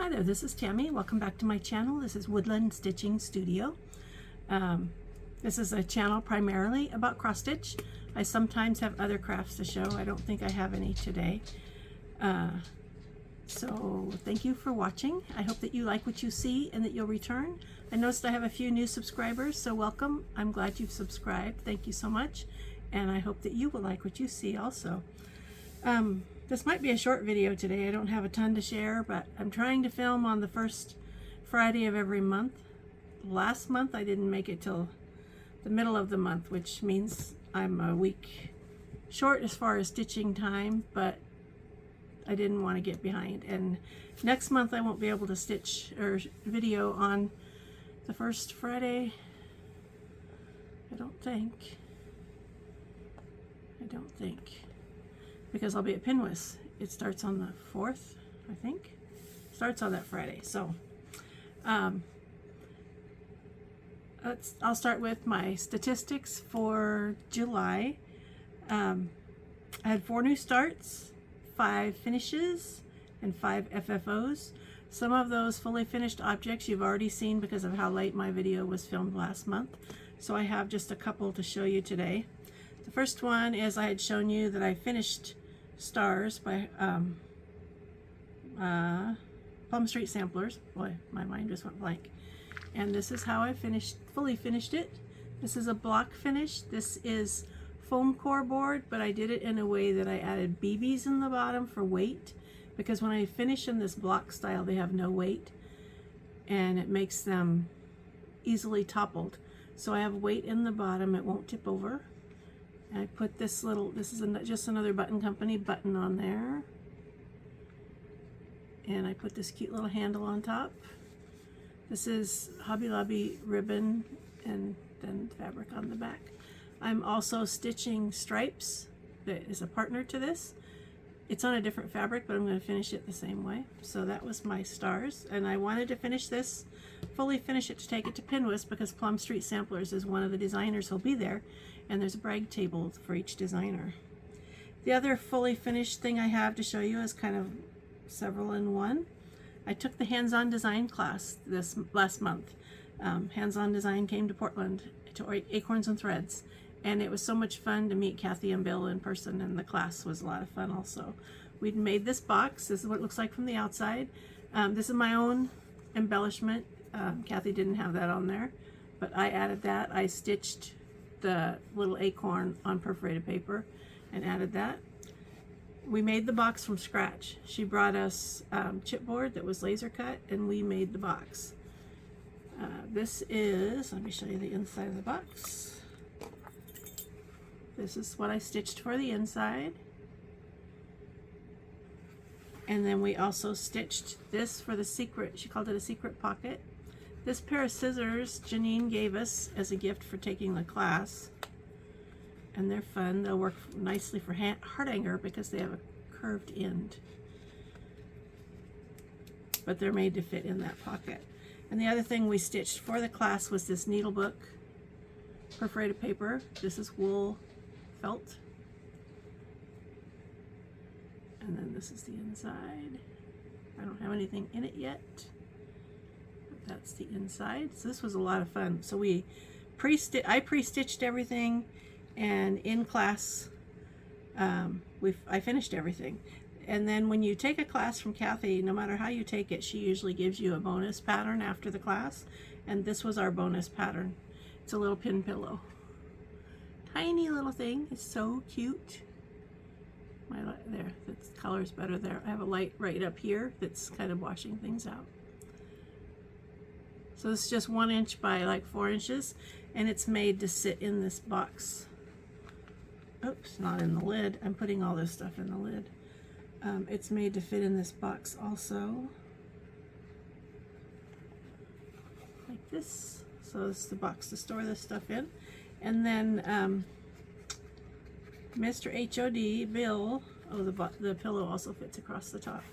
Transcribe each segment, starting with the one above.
Hi there, this is Tammy. Welcome back to my channel. This is Woodland Stitching Studio. This is a channel primarily about cross stitch. I sometimes have other crafts to show. I don't think I have any today. So thank you for watching. I hope that you like what you see and that you'll return. I noticed I have a few new subscribers, so welcome. I'm glad you've subscribed. Thank you so much. And I hope that you will like what you see also. This might be a short video today. I don't have a ton to share, but I'm trying to film on the first Friday of every month. Last month I didn't make it till the middle of the month, which means I'm a week short as far as stitching time, but I didn't want to get behind. And next month I won't be able to stitch or video on the first Friday. I don't think. Because I'll be at Pinwis. It starts on the 4th, I think. Starts on that Friday. So I'll start with my statistics for July. I had 4 new starts, 5 finishes, and 5 FFOs. Some of those fully finished objects you've already seen because of how late my video was filmed last month. So I have just a couple to show you today. The first one is I had shown you that I finished Stars by Plum Street Samplers. Boy, my mind just went blank. And this is how I fully finished it. This is a block finish. This is foam core board, but I did it in a way that I added BBs in the bottom for weight, because when I finish in this block style, they have no weight, and it makes them easily toppled. So I have weight in the bottom, it won't tip over. And I put this little, this is just another Button Company button on there. And I put this cute little handle on top. This is Hobby Lobby ribbon and then fabric on the back. I'm also stitching stripes that is a partner to this. It's on a different fabric, but I'm going to finish it the same way. So that was my Stars, and I wanted to finish this, fully finish it to take it to Pinwis, because Plum Street Samplers is one of the designers who'll be there, and there's a brag table for each designer. The other fully finished thing I have to show you is kind of several in one. I took the hands-on design class this last month. Hands-on design came to Portland to Acorns and Threads, and it was so much fun to meet Kathy and Bill in person, and the class was a lot of fun also. We'd made this box. This is what it looks like from the outside. This is my own embellishment. Kathy didn't have that on there, but I added that. I stitched the little acorn on perforated paper and added that. We made the box from scratch. She brought us chipboard that was laser cut, and we made the box. This is, let me show you the inside of the box. This is what I stitched for the inside. And then we also stitched this for the secret, she called it a secret pocket. This pair of scissors Janine gave us as a gift for taking the class. And they're fun. They'll work nicely for heart hanger because they have a curved end. But they're made to fit in that pocket. And the other thing we stitched for the class was this needle book, perforated paper. This is wool felt. And then this is the inside. I don't have anything in it yet. But that's the inside. So this was a lot of fun. So I pre-stitched everything, and in class I finished everything. And then when you take a class from Kathy, no matter how you take it, she usually gives you a bonus pattern after the class, and this was our bonus pattern. It's a little pin pillow. Tiny little thing. It's so cute. There, the color's better there. I have a light right up here that's kind of washing things out. So this is just 1 inch by like 4 inches, and it's made to sit in this box. Oops, not in the lid. I'm putting all this stuff in the lid. It's made to fit in this box also. Like this. So this is the box to store this stuff in. And then Mr. HOD, Bill, the pillow also fits across the top,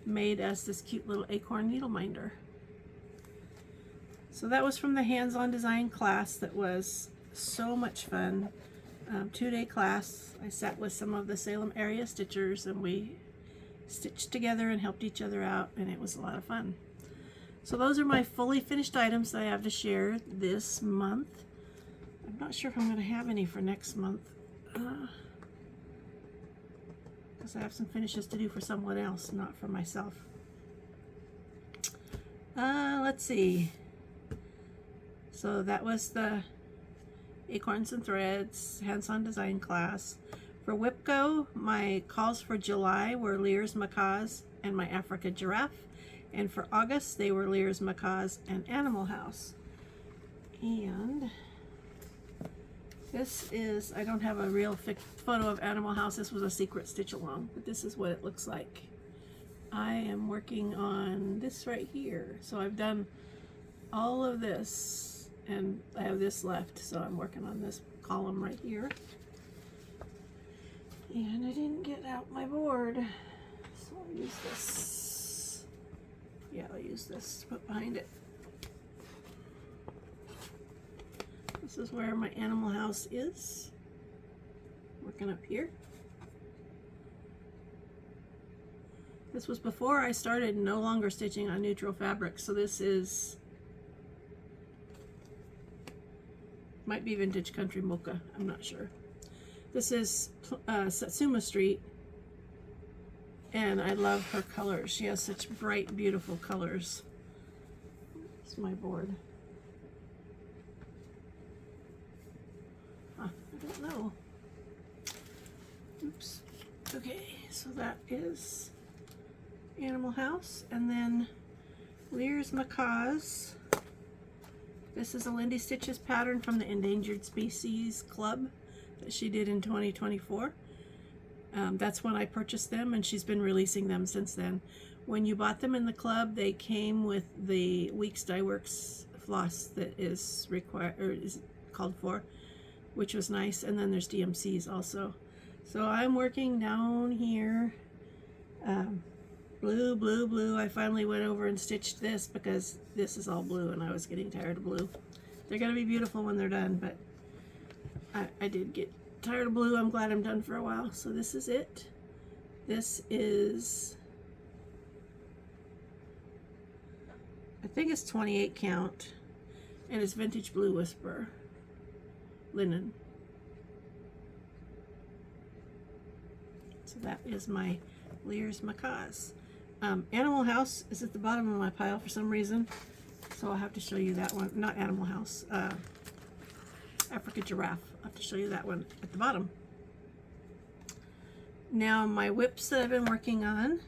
made us this cute little acorn needle minder. So that was from the hands-on design class that was so much fun. 2-day class. I sat with some of the Salem area stitchers, and we stitched together and helped each other out, and it was a lot of fun. So those are my fully finished items that I have to share this month. I'm not sure if I'm going to have any for next month, because I have some finishes to do for someone else, not for myself. Let's see. So that was the Acorns and Threads hands-on design class. For WIPGO, my calls for July were Lear's Macaws and my Africa Giraffe. And for August, they were Lear's Macaws and Animal House. And this is, I don't have a real photo of Animal House. This was a secret stitch along, but this is what it looks like. I am working on this right here. So I've done all of this, and I have this left. So I'm working on this column right here. And I didn't get out my board, so I'll use this. Yeah, I'll use this to put behind it. This is where my Animal House is. Working up here. This was before I started no longer stitching on neutral fabric, so this is, might be Vintage Country Mocha, I'm not sure. This is Satsuma Street, and I love her colors. She has such bright, beautiful colors. It's my board. I don't know. Oops. Okay, so that is Animal House, and then Lear's Macaws. This is a Lindy Stitches pattern from the Endangered Species Club that she did in 2024. That's when I purchased them, and she's been releasing them since then. When you bought them in the club, they came with the Weeks Dye Works floss that is required, or is called for, which was nice. And then there's DMCs also. So I'm working down here. Blue, blue, blue. I finally went over and stitched this because this is all blue and I was getting tired of blue. They're going to be beautiful when they're done, but I did get tired of blue. I'm glad I'm done for a while. So this is it. This is, I think it's 28 count, and it's Vintage Blue Whisper linen. So that is my Lear's Macaws. Animal House is at the bottom of my pile for some reason, so I'll have to show you that one. Not Animal House, Africa Giraffe. I'll have to show you that one at the bottom. Now my whips that I've been working on,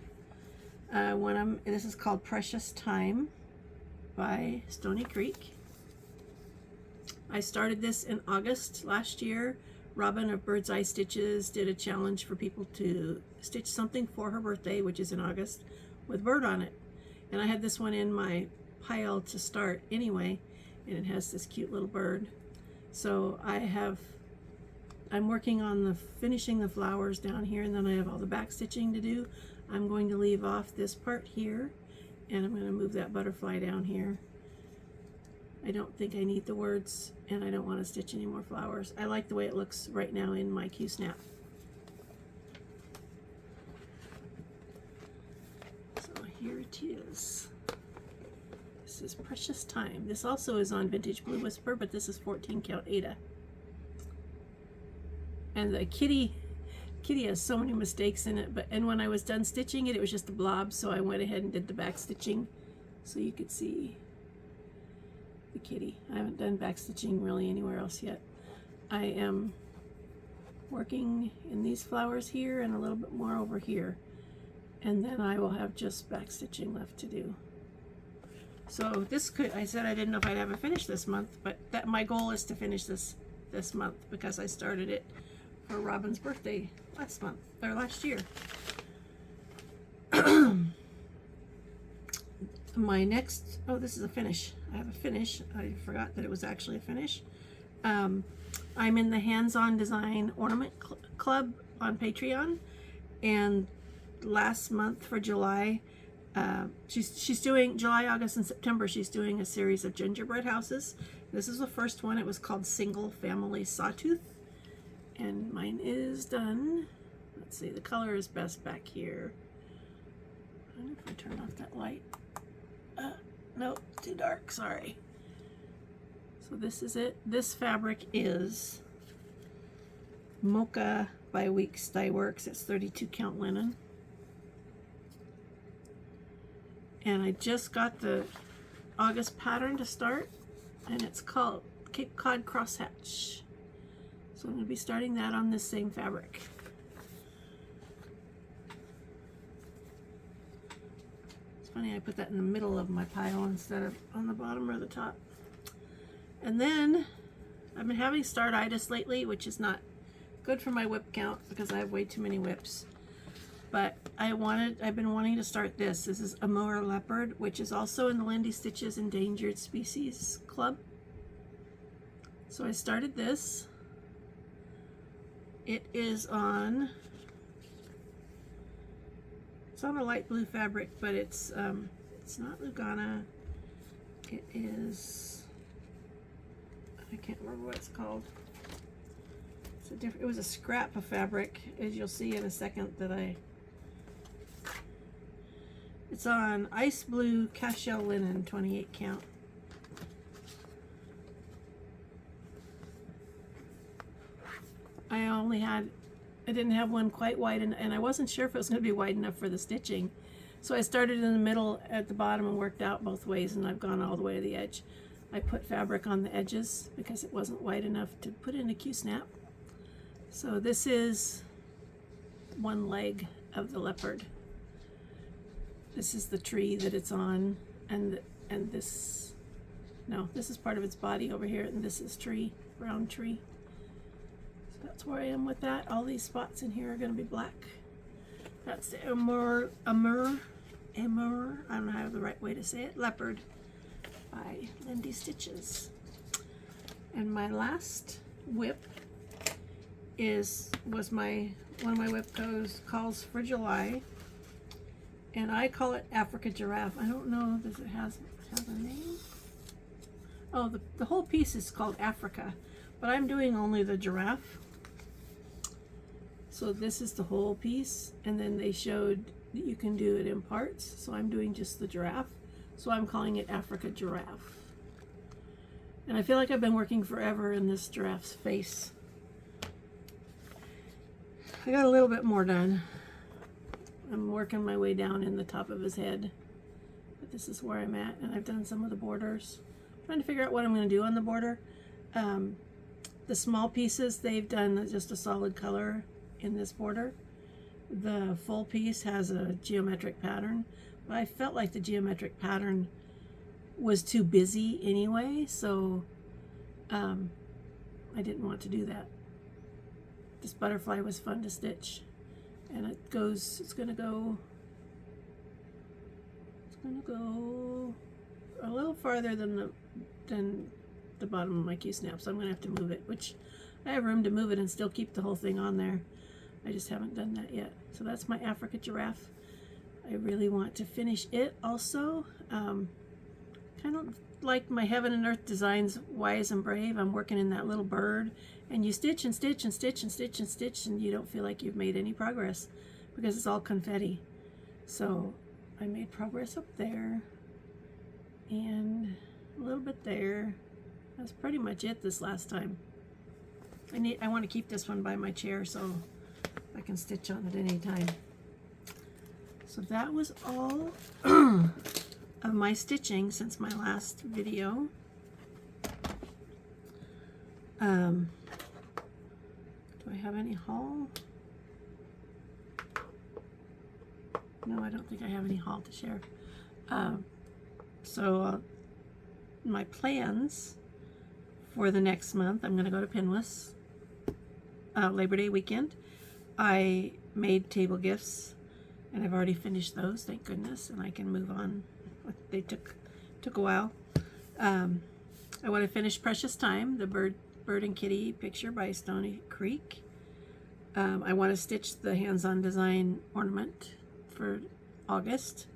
this is called Precious Time by Stony Creek. I started this in August last year. Robin of Bird's Eye Stitches did a challenge for people to stitch something for her birthday, which is in August, with bird on it. And I had this one in my pile to start anyway, and it has this cute little bird. So I'm working on finishing the flowers down here, and then I have all the back stitching to do. I'm going to leave off this part here, and I'm going to move that butterfly down here. I don't think I need the words, and I don't want to stitch any more flowers. I like the way it looks right now in my Q-snap. So here it is. This is Precious Time. This also is on Vintage Blue Whisper, but this is 14 count Ada. And the kitty has so many mistakes in it, and when I was done stitching it, it was just a blob, so I went ahead and did the back stitching so you could see the kitty. I haven't done back stitching really anywhere else yet. I am working in these flowers here and a little bit more over here, and then I will have just back stitching left to do. So this could, I said I didn't know if I'd have it finished this month, but that my goal is to finish this month because I started it for Robin's birthday last year. My next, oh, this is a finish. I have a finish. I forgot that it was actually a finish. I'm in the Hands-On Design Ornament Club on Patreon, and last month for July, she's doing July, August, and September. She's doing a series of gingerbread houses. This is the first one. It was called Single Family Sawtooth, and mine is done. Let's see, the color is best back here. wonder if I turn off that light. Nope, too dark, sorry. So this is it. This fabric is Mocha by Weeks Dye Works. It's 32 count linen. And I just got the August pattern to start, and it's called Cape Cod Crosshatch. So I'm going to be starting that on this same fabric. It's funny, I put that in the middle of my pile instead of on the bottom or the top. And then I've been having startitis lately, which is not good for my whip count because I have way too many whips. But I've been wanting to start this. This is Amur Leopard, which is also in the Lindy Stitches Endangered Species Club. So I started this. It is on a light blue fabric, but it's not Lugana. It is, I can't remember what it's called. It's a different, it was a scrap of fabric, as you'll see in a second that it's on ice blue cashel linen, 28 count. I didn't have one quite wide, and I wasn't sure if it was going to be wide enough for the stitching. So I started in the middle at the bottom and worked out both ways, and I've gone all the way to the edge. I put fabric on the edges because it wasn't wide enough to put in a Q-snap. So this is one leg of the leopard. This is the tree that it's on, and this is part of its body over here, and this is tree, brown tree. So that's where I am with that. All these spots in here are going to be black. That's the Amur, I don't know how the right way to say it, Leopard by Lindy Stitches. And my last whip was one of my WIPGO calls for July, and I call it Africa Giraffe. I don't know, does it have a name? Oh, the whole piece is called Africa, but I'm doing only the giraffe. So this is the whole piece, and then they showed that you can do it in parts, so I'm doing just the giraffe. So I'm calling it Africa Giraffe. And I feel like I've been working forever in this giraffe's face. I got a little bit more done. I'm working my way down in the top of his head, but this is where I'm at, and I've done some of the borders. I'm trying to figure out what I'm going to do on the border. The small pieces, they've done just a solid color in this border. The full piece has a geometric pattern, but I felt like the geometric pattern was too busy anyway, so I didn't want to do that. This butterfly was fun to stitch, and it's gonna go a little farther than the bottom of my Q-snap, so I'm gonna have to move it, which I have room to move it and still keep the whole thing on there. I just haven't done that yet. So that's my Africa Giraffe. I really want to finish it also. Kind of like my Heaven and Earth Designs Wise and Brave. I'm working in that little bird, and you stitch and stitch and stitch and stitch and stitch, and you don't feel like you've made any progress because it's all confetti. So I made progress up there and a little bit there. That's pretty much it this last time. I want to keep this one by my chair so I can stitch on it anytime. So that was all of my stitching since my last video. Do I have any haul? No, I don't think I have any haul to share. My plans for the next month, I'm going to go to Pinless Labor Day weekend. I made table gifts, and I've already finished those, thank goodness, and I can move on. They took a while. I want to finish Precious Time, the bird and kitty picture by Stony Creek. I want to stitch the hands-on design ornament for August.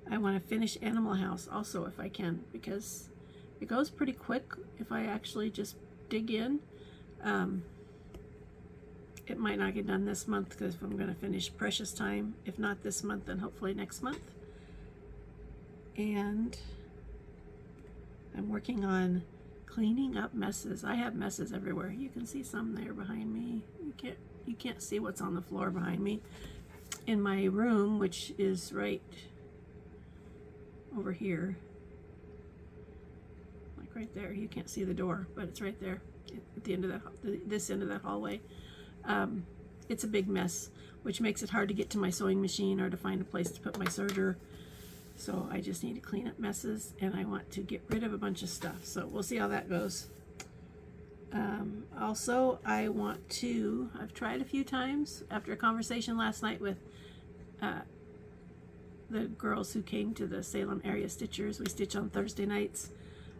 I want to finish Animal House also if I can, because it goes pretty quick if I actually just dig in. It might not get done this month because I'm going to finish Precious Time. If not this month, then hopefully next month. and I'm working on cleaning up messes. I have messes everywhere. You can see some there behind me. You can't see what's on the floor behind me. In my room, which is right over here, like right there. You can't see the door, but it's right there at the end of this end of that hallway. It's a big mess, which makes it hard to get to my sewing machine or to find a place to put my serger. So I just need to clean up messes, and I want to get rid of a bunch of stuff. So we'll see how that goes. Also, I've tried a few times after a conversation last night with the girls who came to the Salem area stitchers. We stitch on Thursday nights.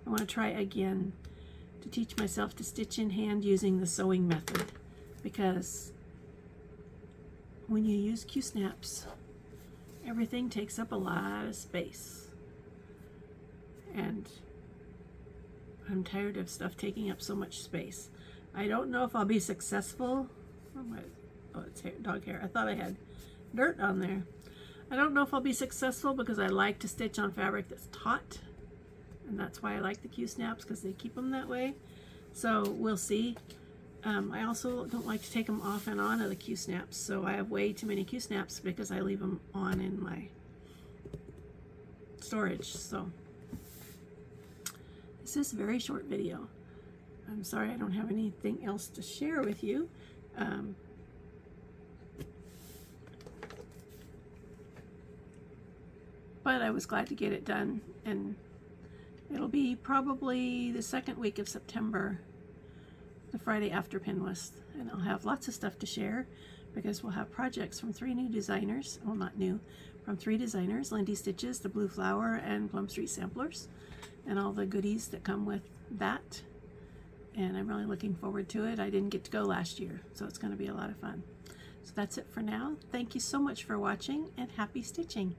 I want to try again to teach myself to stitch in hand using the sewing method, because when you use Q-snaps, everything takes up a lot of space, and I'm tired of stuff taking up so much space. I don't know if I'll be successful. Oh, it's dog hair. I thought I had dirt on there. I don't know if I'll be successful because I like to stitch on fabric that's taut, and that's why I like the Q-snaps, because they keep them that way. So we'll see. I also don't like to take them off and on of the Q-snaps, so I have way too many Q-snaps because I leave them on in my storage. So this is a very short video. I'm sorry I don't have anything else to share with you. But I was glad to get it done, and it'll be probably the second week of September, the Friday after Pinwist, and I'll have lots of stuff to share because we'll have projects from 3 new designers. Well, not new, from 3 designers: Lindy Stitches, the Blue Flower, and Plum Street Samplers, and all the goodies that come with that. And I'm really looking forward to it. I didn't get to go last year, so it's going to be a lot of fun. So that's it for now. Thank you so much for watching, and happy stitching.